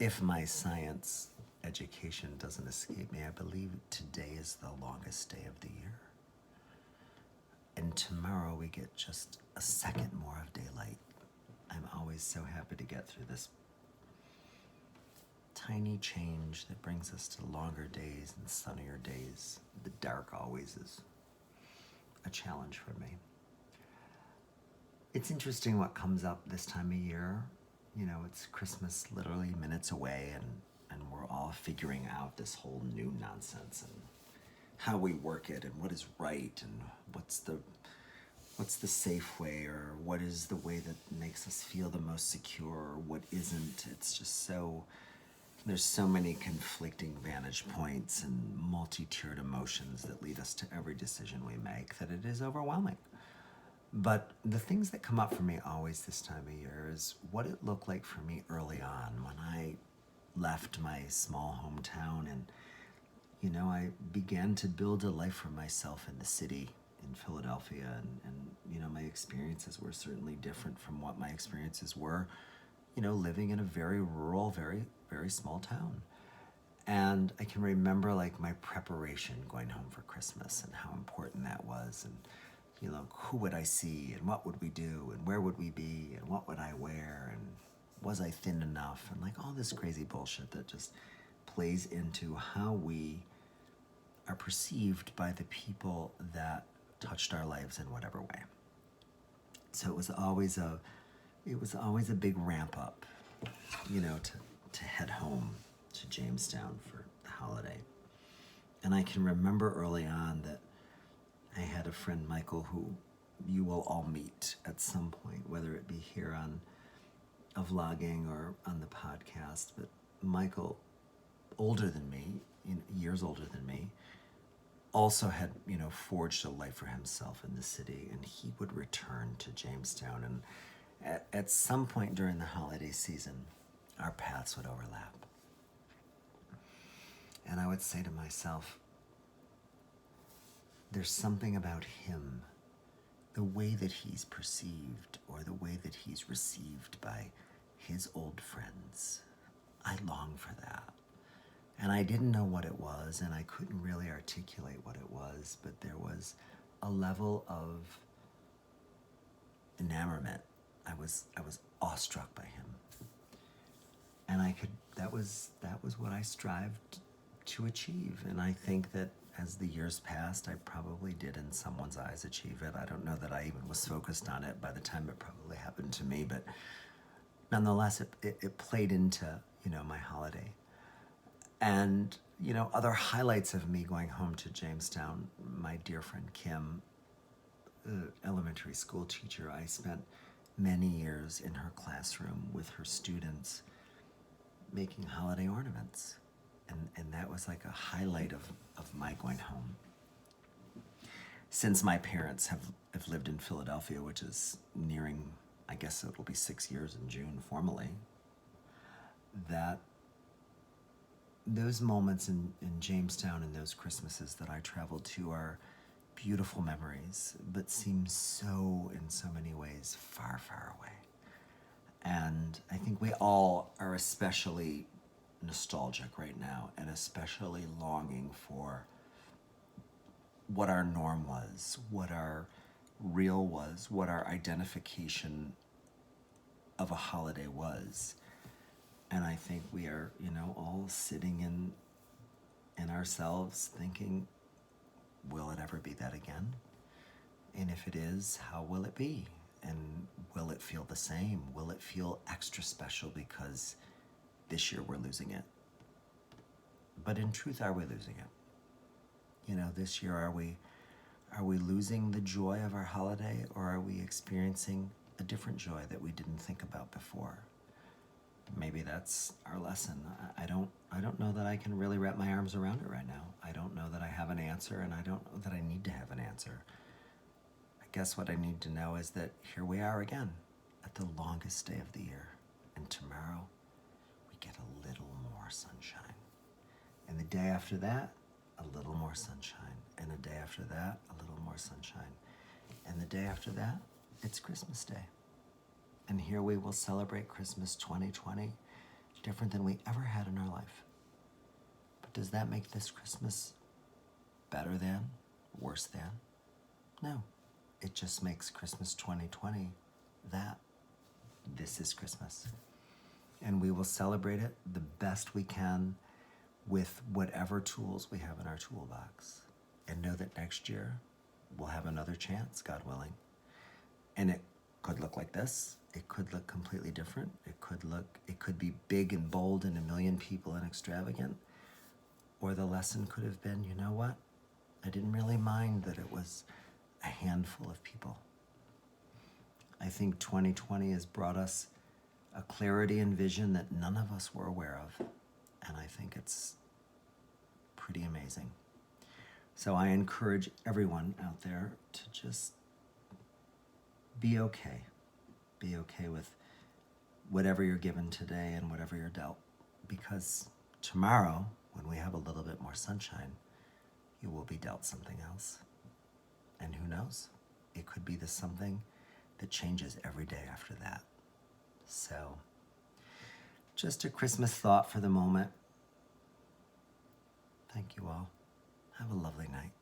If my science education doesn't escape me, I believe today is the longest day of the year. And tomorrow we get just a second more of daylight. I'm always so happy to get through this tiny change that brings us to longer days and sunnier days. The dark always is a challenge for me. It's interesting what comes up this time of year. You know, it's Christmas literally minutes away, and we're all figuring out this whole new nonsense and how we work it and what is right and what's the safe way, or what is the way that makes us feel the most secure, or what isn't. It's just there's so many conflicting vantage points and multi-tiered emotions that lead us to every decision we make that it is overwhelming. But the things that come up for me always this time of year is what it looked like for me early on when I left my small hometown and, I began to build a life for myself in the city in Philadelphia. And my experiences were certainly different from what my experiences were, living in a very rural, very, very small town. And I can remember like my preparation going home for Christmas and how important that was. And, who would I see and what would we do and where would we be and what would I wear and was I thin enough and like all this crazy bullshit that just plays into how we are perceived by the people that touched our lives in whatever way. So it was always a big ramp up, to head home to Jamestown for the holiday. And I can remember early on that I had a friend, Michael, who you will all meet at some point, whether it be here on a vlogging or on the podcast. But Michael, older than me, years older than me, also had, forged a life for himself in the city, and he would return to Jamestown. And at some point during the holiday season, our paths would overlap. And I would say to myself, there's something about him, the way that he's perceived or the way that he's received by his old friends. I long for that. And I didn't know what it was, and I couldn't really articulate what it was, but there was a level of enamorment. I was awestruck by him. And that was what I strived to achieve. And I think that as the years passed, I probably did in someone's eyes achieve it. I don't know that I even was focused on it by the time it probably happened to me, but nonetheless, it played into, my holiday. And, other highlights of me going home to Jamestown, my dear friend Kim, elementary school teacher, I spent many years in her classroom with her students making holiday ornaments. And that was like a highlight of my going home. Since my parents have lived in Philadelphia, which is nearing, I guess it'll be 6 years in June formally, that those moments in Jamestown and those Christmases that I traveled to are beautiful memories, but seem so, in so many ways, far, far away. And I think we all are especially nostalgic right now and especially longing for what our norm was, what our real was, what our identification of a holiday was. And I think we are, all sitting in ourselves thinking, will it ever be that again? And if it is, how will it be? And will it feel the same? Will it feel extra special because this year we're losing it? But in truth, are we losing it? This year, are we losing the joy of our holiday, or are we experiencing a different joy that we didn't think about before? Maybe that's our lesson. I don't know that I can really wrap my arms around it right now. I don't know that I have an answer, and I don't know that I need to have an answer. I guess what I need to know is that here we are again at the longest day of the year, and tomorrow we get a little more sunshine. And the day after that, a little more sunshine. And the day after that, a little more sunshine. And the day after that, it's Christmas Day. And here we will celebrate Christmas 2020 different than we ever had in our life. But does that make this Christmas better than, worse than? No. It just makes Christmas 2020 that. This is Christmas. And we will celebrate it the best we can with whatever tools we have in our toolbox. And know that next year we'll have another chance, God willing. And it could look like this. It could look completely different. It could be big and bold and a million people and extravagant. Or the lesson could have been, you know what? I didn't really mind that it was a handful of people. I think 2020 has brought us a clarity and vision that none of us were aware of. And I think it's pretty amazing. So I encourage everyone out there to just be okay. Be okay with whatever you're given today and whatever you're dealt. Because tomorrow, when we have a little bit more sunshine, you will be dealt something else. And who knows? It could be the something that changes every day after that. So, just a Christmas thought for the moment. Thank you all. Have a lovely night.